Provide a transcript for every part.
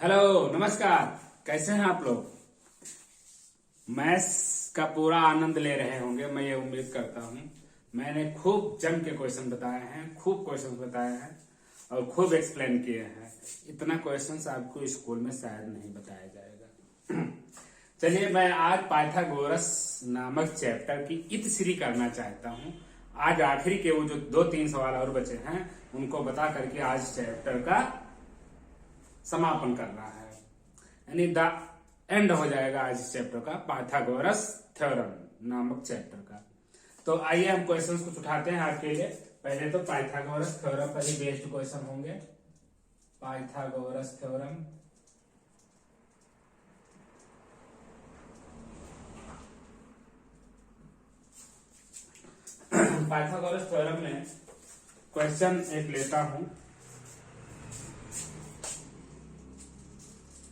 Hello नमस्कार। कैसे हैं आप लोग? मैथ्स का पूरा आनंद ले रहे होंगे, मैं ये उम्मीद करता हूँ। मैंने खूब जम के क्वेश्चन बताए हैं, खूब क्वेश्चन बताए हैं और खूब एक्सप्लेन किए हैं। इतना क्वेश्चंस आपको स्कूल में शायद नहीं बताया जाएगा। चलिए, मैं आज पाइथागोरस नामक चैप्टर की इत्श्री करना चाहता हूँ। आज आखिरी के वो जो 2-3 सवाल और बचे हैं उनको बता करके आज चैप्टर का समापन करना है, यानी द एंड हो जाएगा आज इस चैप्टर का, पाइथागोरस थ्योरम नामक चैप्टर का। तो आइए हम क्वेश्चंस कुछ उठाते हैं आपके लिए। पहले तो पाइथागोरस थ्योरम पर ही बेस्ड क्वेश्चन होंगे। पाइथागोरस थ्योरम, पाइथागोरस थ्योरम में क्वेश्चन एक लेता हूं।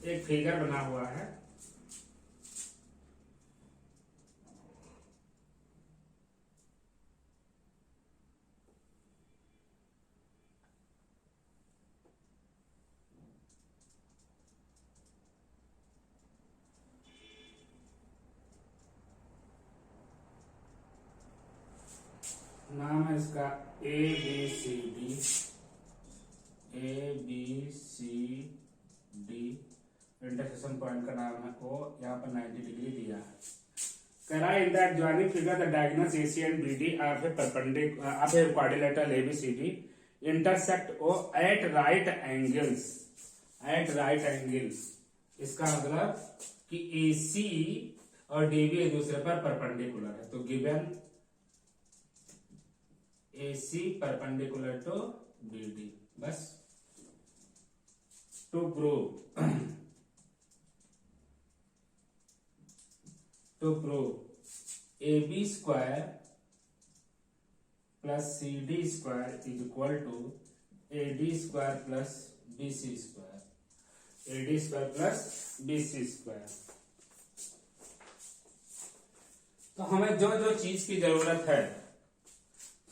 एक फिगर बना हुआ है, नाम है इसका A B C D. Intersection point का नाम है ओ, यहाँ पर 90 डिग्री दिया है। कह रहा है in the adjoining figure the diagonals AC and BD of a perpendicular of a quadrilateral ABCD intersect O at right angles. At right angles इसका मतलब कि AC और DB एक दूसरे पर परपेंडिकुलर है। तो given AC perpendicular to BD। बस to prove AB square plus CD square is equal to AD square plus BC square. AD square plus BC square. तो हमें जो जो चीज की जरूरत है,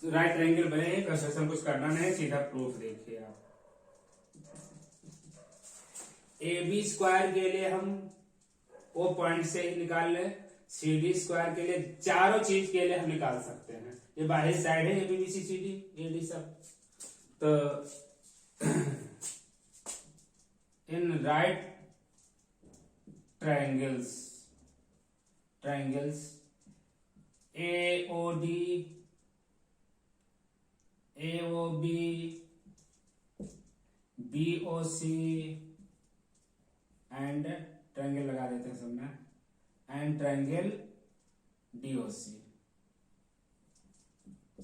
राइट एंगल बने, कंस्ट्रक्शन कुछ करना नहीं, सीधा प्रूफ देखिए आप। AB स्क्वायर के लिए हम O पॉइंट से ही निकाल ले, CD स्क्वायर के लिए चारों चीज के लिए हम निकाल सकते हैं। ये बाहरी साइड है, AB BC CD AD सब। तो in right triangles AOD AOB BOC and triangle लगा देते हैं सब में, एंड ट्रायंगल DOC।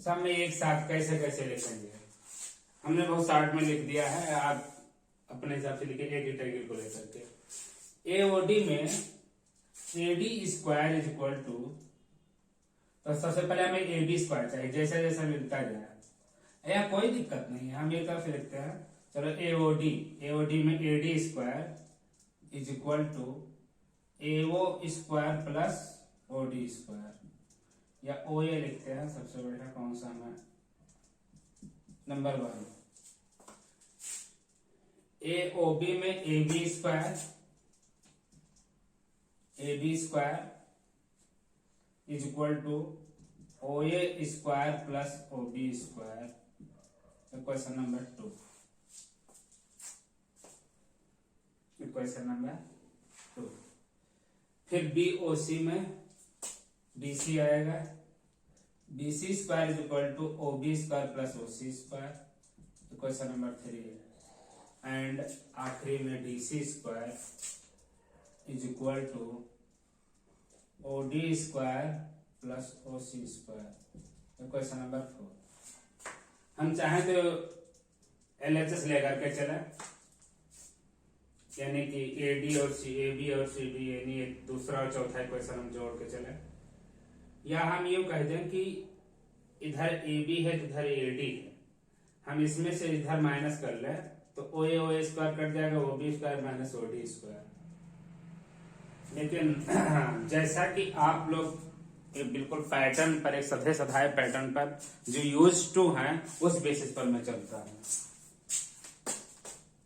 सब में एक साथ कैसे कैसे लिखेंगे, हमने बहुत शॉर्ट में लिख दिया है, आप अपने हिसाब से लिखे एक ही ट्रायंगल को लेकर के। AOD में AD square is equal to, तो सबसे पहले हमें AB स्क्वायर चाहिए, जैसा जैसा मिलता जाए। या कोई दिक्कत नहीं है, हम एक तरफ से लिखते हैं। चलो AOD में AD square is equal to AO square plus OD square, या OA लिखते हैं, सबसे बढ़िया कौन सा है, नंबर 1। AOB में AB square is equal to OA square plus OB square. Question number 2। Question number 2। फिर BOC में BC आएगा, BC square is equal to OB square plus OC square. Question number 3 है। एंड आखिरी में DC square is equal to OD square plus OC square. Question number 4। हम चाहें तो LHS लेकर के चले, यानी कि AB और CD यानी दूसरा और चौथा क्वेश्चन हम जोड़ के चले, या हम यूं कह दें कि इधर AB है तो इधर AD है, हम इसमें से इधर माइनस कर ले तो OA स्क्वायर कट जाएगा, OB square minus OD square. लेकिन जैसा कि आप लोग एक बिल्कुल पैटर्न पर, एक सधे सधाए पैटर्न पर जो यूज टू हैं, उस बेसिस पर मैं चलता हूं।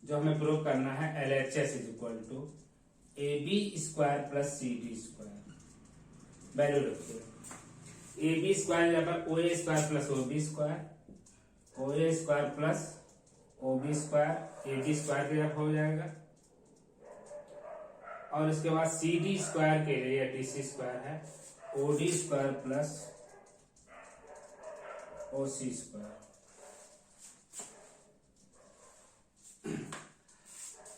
जो हमें प्रूव करना है LHS is equal to AB square plus CD square. Value रखिए AB स्क्वायर यहाँ पर OA square plus OB square, OA square plus OB square, AB square की तरफ हो जाएगा। और इसके बाद CD स्क्वायर के लिए DC स्क्वायर है OD square plus OC square.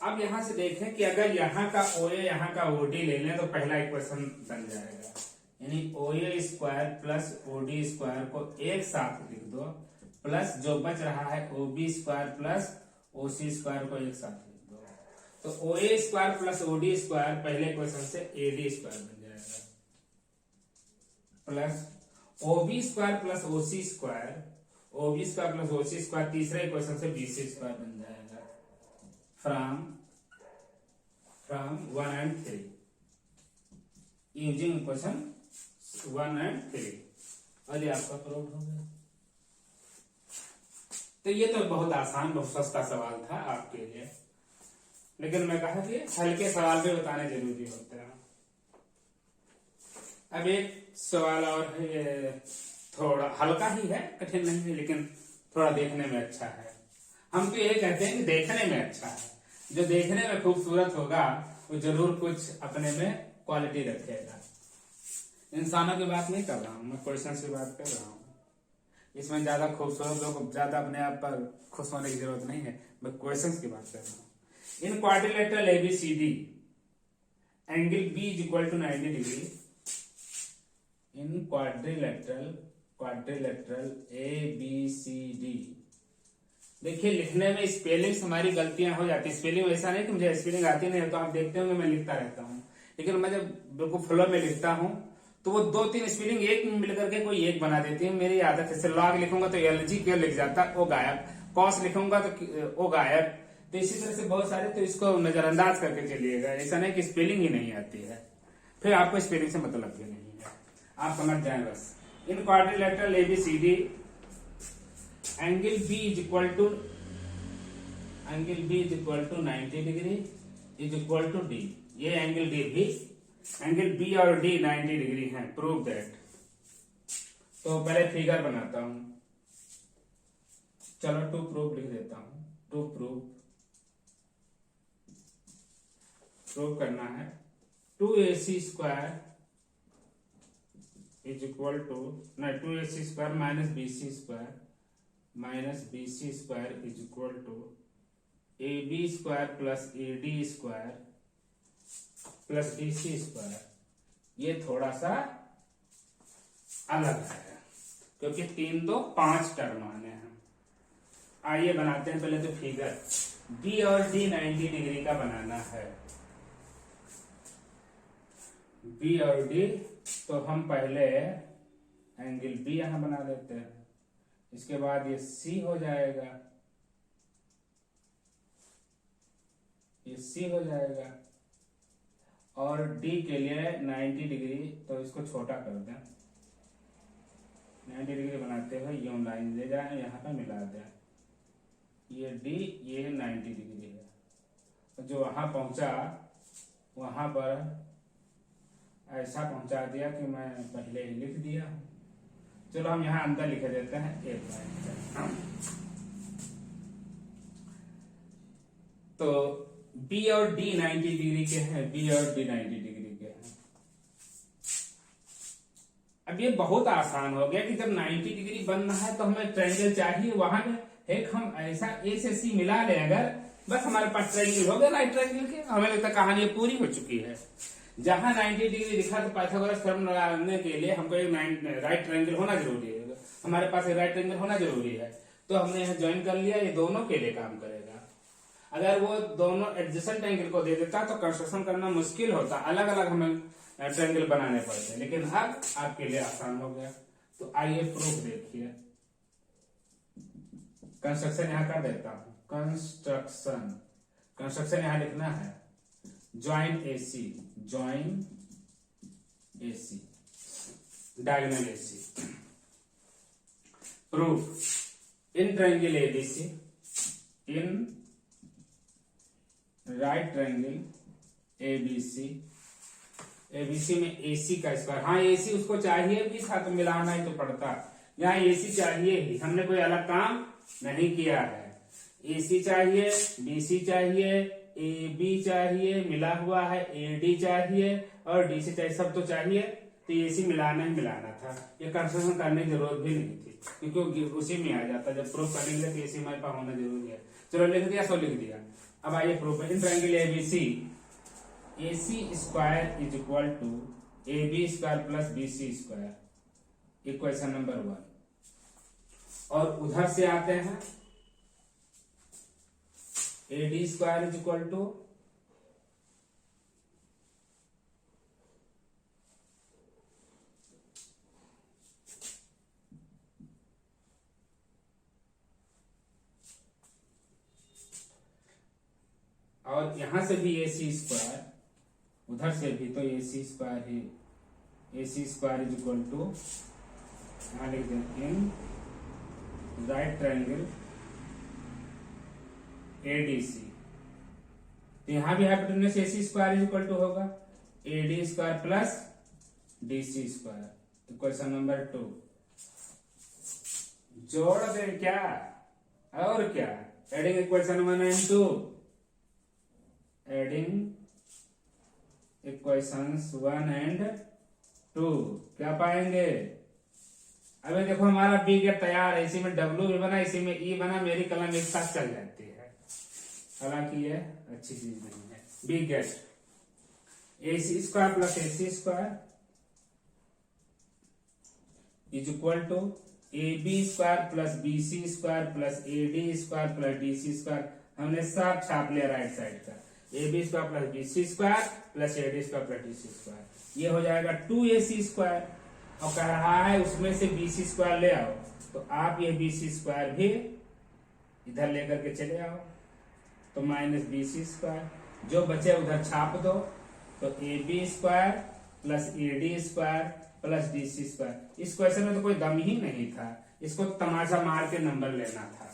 अब यहां से देखें कि अगर यहाँ का OA यहाँ का OD ले लें तो पहला इक्वेशन बन जाएगा, यानी OA square plus OD square को एक साथ लिख दो, प्लस जो बच रहा है OB square plus OC square को एक साथ लिख दो। तो OA square plus OD square पहले इक्वेशन से AD स्क्वायर बन जाएगा, plus OB square plus OC square, OB square plus OC square तीसरे इक्वेशन से BC स्क्वायर बन जाएगा from 1 and 3 using equation 1 and 3। और ये आपका प्रूव हो गया। तो ये तो बहुत आसान बहुत सस्ता सवाल था आपके लिए, लेकिन मैं कहा कि हल्के सवाल भी बताने जरूरी होते हैं। अब एक सवाल और है, ये थोड़ा हल्का ही है, कठिन नहीं है, लेकिन थोड़ा देखने में अच्छा है। हम तो ये कहते हैं कि देखने में अच्छा है, जो देखने में खूबसूरत होगा वो जरूर कुछ अपने में क्वालिटी रखेगा। इंसानों की बात नहीं कर रहा हूं मैं, क्वेश्चन की बात कर रहा हूं। इसमें ज्यादा खूबसूरत लोग ज्यादा अपने आप पर खुश होने की जरूरत नहीं है, मैं क्वेश्चन की बात कर रहा हूं। In quadrilateral ABCD angle B is equal to 90 degree. In quadrilateral ABCD। देखिए लिखने में स्पेलिंग्स हमारी गलतियां हो जाती है। स्पेलिंग ऐसा नहीं कि मुझे स्पेलिंग आती नहीं है, तो आप देखते होंगे मैं लिखता रहता हूँ, लेकिन मैं जब बिल्कुल फ्लो में लिखता हूँ तो वो 2-3 स्पेलिंग एक में मिलकर के कोई एक बना देती है। मेरी आदत है, लॉग लिखूंगा तो LG क्यों लिख जाता, वो गायब। कॉस लिखूंगा तो वो गायब। तो इसी तरह से बहुत सारे, तो इसको नजरअंदाज करके चलिएगा। ऐसा नहीं कि स्पेलिंग ही नहीं आती है, फिर आपको स्पेलिंग से मतलब भी नहीं है, आप समझ जाए बस। In quadrilateral ABCD angle B is equal to 90 degree is equal to D। ये एंगल B और D 90 डिग्री है, प्रूव दैट। तो पहले फिगर बनाता हूं, चलो टू प्रूव लिख देता हूं। टू प्रूव करना है 2AC square is equal to 2AC square minus BC square is equal to AB square plus AD square plus DC square. ये थोड़ा सा अलग है क्योंकि 3 2 5 टर्म आने हैं। आइए बनाते हैं पहले तो फिगर। B और D 90 डिग्री का बनाना है। B और D, तो हम पहले एंगल B यहां बना देते हैं। इसके बाद ये C हो जाएगा, ये C हो जाएगा। और D के लिए 90 डिग्री, तो इसको छोटा कर दें। 90 डिग्री बनाते हुए यूं लाइन ले जाए, यहाँ पे मिला दें। ये D, ये 90 डिग्री है। तो जो वहां पहुंचा वहां पर ऐसा पहुंचा दिया कि मैं पहले ही लिख दिया हूं। चलो हम यहां अंदर लिख देते हैं एक लाइन। तो B और D 90 डिग्री के हैं, B और D 90 डिग्री के हैं। अब ये बहुत आसान हो गया कि जब 90 डिग्री बनना है तो हमें ट्रायंगल चाहिए। वहां एक हम ऐसा A से C मिला लें अगर, बस हमारे पास ट्रायंगल हो गया राइट ट्रायंगल के। हमें लगता है कहानी पूरी हो चुकी है। जहां 90 डिग्री दिखा तो पाइथागोरस थ्योरम लगाने के लिए हमको एक राइट ट्रायंगल होना जरूरी है। हमारे पास एक राइट ट्रायंगल होना जरूरी है, तो हमने यहाँ ज्वाइन कर लिया। ये दोनों के लिए काम करेगा। अगर वो दोनों एडजेसेंट एंगल को दे देता तो कंस्ट्रक्शन करना मुश्किल होता, अलग अलग हमें ट्रायंगल बनाने पड़ते, लेकिन अब आपके लिए आसान हो गया। तो आइए प्रूफ देखिए। कंस्ट्रक्शन यहाँ कर देता हूं। कंस्ट्रक्शन यहाँ लिखना है join AC diagonal AC। Proof in triangle ABC, in right triangle ABC में एसी का स्क्वायर। हाँ एसी उसको चाहिए भी था तो मिलाना ही तो पड़ता, यहाँ एसी चाहिए ही, हमने कोई अलग काम नहीं किया है। एसी चाहिए, बीसी चाहिए, एबी चाहिए, मिला हुआ है, एडी चाहिए और डीसी चाहिए, सब तो चाहिए, तो एसी मिलाना ही मिलाना था, ये कंस्ट्रक्शन करने की जरूरत भी नहीं थी क्योंकि उसी में आ जाता, जब प्रूफ करेंगे तो एसी हमारे पास होना जरूरी है। चलो लिख दिया, सो लिख दिया। अब आइए proof, in triangle ABC AC square is equal to AB square plus BC square, equation number 1। और उधर से आते हैं AD square is equal to और यहां से भी AC स्क्वायर, उधर से भी तो AC स्क्वायर ही, AC square is equal to, यहां लिख दें इन राइट ट्रायंगल ADC, तो यहां भी hypotenuse AC square is equal to होगा AD square plus DC square, equation number 2। जोड़ दे क्या और क्या, adding equation 1 and 2, adding equations 1 and 2 क्या पाएंगे। अबे देखो हमारा बी गेट तैयार है, इसी में डब्ल्यू भी बना, इसी में ई बना, मेरी कलम एक साथ चल जाती है, हालांकि ये अच्छी चीज नहीं है। We get AC square plus AC square is equal to AB square plus BC square plus AD square plus DC square, हमने सब छाप लिया राइट साइड का, AB square plus BC square plus AD square plus DC square, ये हो जाएगा 2AC square. और कह रहा है उसमें से BC स्क्वायर ले आओ, तो आप ये BC स्क्वायर भी इधर लेकर के चले आओ, तो माइनस BC स्क्वायर, जो बचे उधर छाप दो, तो AB square plus AD square plus DC square. इस क्वेश्चन में तो कोई दम ही नहीं था, इसको तमाचा मार के नंबर लेना था,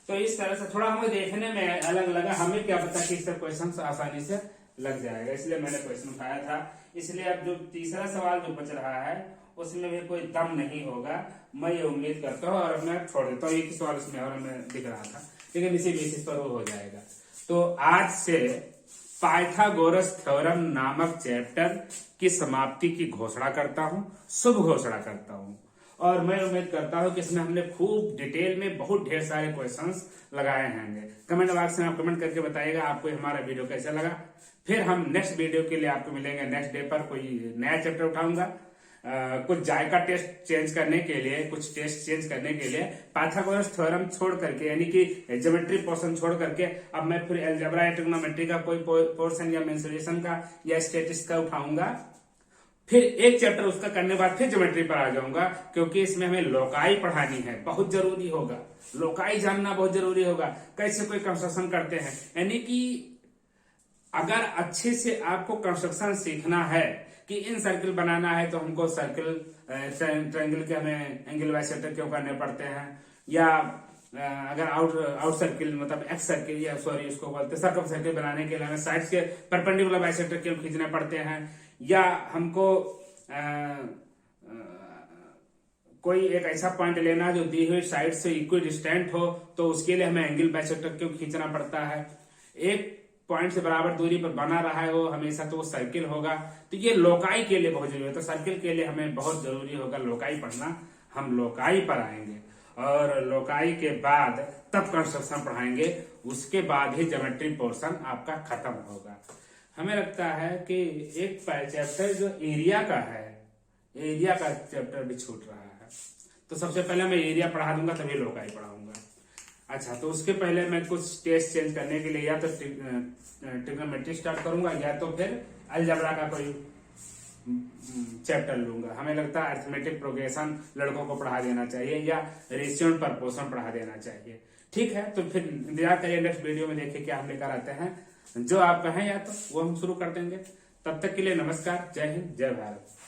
तो इस तरह से थोड़ा हमें देखने में अलग लगा, हमें क्या पता कि इससे क्वेश्चन आसानी से लग जाएगा, इसलिए मैंने क्वेश्चन उठाया था। इसलिए अब जो तीसरा सवाल जो बच रहा है उसमें भी कोई दम नहीं होगा, मैं ये उम्मीद करता हूँ, और मैं छोड़ देता हूँ, एक ही सवाल उसमें और हमें दिख रहा था, लेकिन इसी बेसिस पर वो हो जाएगा। तो आज से पाइथागोरस थ्योरम नामक चैप्टर की समाप्ति की घोषणा करता हूँ, शुभ घोषणा करता हूँ, और मैं उम्मीद करता हूँ कि इसमें हमने खूब डिटेल में बहुत ढेर सारे क्वेश्चंस लगाए होंगे। कमेंट बॉक्स में आप कमेंट करके बताइएगा आपको हमारा वीडियो कैसा लगा। फिर हम नेक्स्ट वीडियो के लिए आपको मिलेंगे, नेक्स्ट डे पर कोई नया चैप्टर उठाऊंगा। कुछ जायका टेस्ट चेंज करने के लिए, कुछ टेस्ट चेंज करने के लिए पाइथागोरस थ्योरम छोड़ करके, यानी कि ज्योमेट्री पोर्शन छोड़ करके, अब मैं फिर अलजेब्रा या ट्रिग्नोमेट्री का कोई पोर्शन या मेंसुरेशन का या स्टैटिस्टिक्स का उठाऊंगा, फिर एक चैप्टर उसका करने बाद फिर ज्योमेट्री पर आ जाऊंगा, क्योंकि इसमें हमें लोकाई पढ़ानी है, बहुत जरूरी होगा, लोकाई जानना बहुत जरूरी होगा, कैसे कोई कंस्ट्रक्शन करते हैं। यानी कि अगर अच्छे से आपको कंस्ट्रक्शन सीखना है कि इन सर्किल बनाना है तो हमको सर्किल ट्रायंगल के हमें एंगल बाइसेक्टर क्यों करने पड़ते हैं, या अगर आउट सर्किल मतलब एक्स सर्किल या सॉरी उसको बोलते हैं सर्कम सर्किल बनाने के लिए हमें साइड्स के परपेंडिकुलर बाइसेक्टर क्यों खींचने पड़ते हैं, या हमको कोई एक ऐसा पॉइंट लेना है जो दी हुई साइड से इक्वल डिस्टेंट हो, तो उसके लिए हमें एंगल बाइसेक्टर क्यों खींचना पड़ता है। एक पॉइंट से बराबर दूरी पर बना रहा है वो हमेशा, तो वो सर्किल होगा, तो ये लोकाई के लिए बहुत जरूरी है। तो सर्किल के लिए हमें बहुत जरूरी होगा लोकाई पढ़ना, हम लोकाई पर आएंगे, और लोकाई के बाद तब कंस्ट्रक्शन पढ़ाएंगे, उसके बाद ही ज्योमेट्री पोर्शन आपका खत्म होगा। हमें लगता है कि एक चैप्टर जो एरिया का है, एरिया का चैप्टर भी छूट रहा है, तो सबसे पहले मैं एरिया पढ़ा दूंगा, तभी लोकाई पढ़ाऊंगा। अच्छा, तो उसके पहले मैं कुछ टेस्ट चेंज करने के लिए या तो ट्रिग्नोमेट्री स्टार्ट करूंगा, या तो फिर अलजेब्रा का कोई चैप्टर लूंगा। हमें लगता है अरिथमेटिक प्रोग्रेशन लड़कों को पढ़ा देना चाहिए, या रेशियो एंड प्रपोर्शन पढ़ा देना चाहिए। ठीक है, तो फिर इंतजार करिए नेक्स्ट वीडियो में, देखिए क्या हम लेकर आते हैं, जो आप कहें या तो वो हम शुरू कर देंगे। तब तक के लिए नमस्कार, जय हिंद, जय भारत।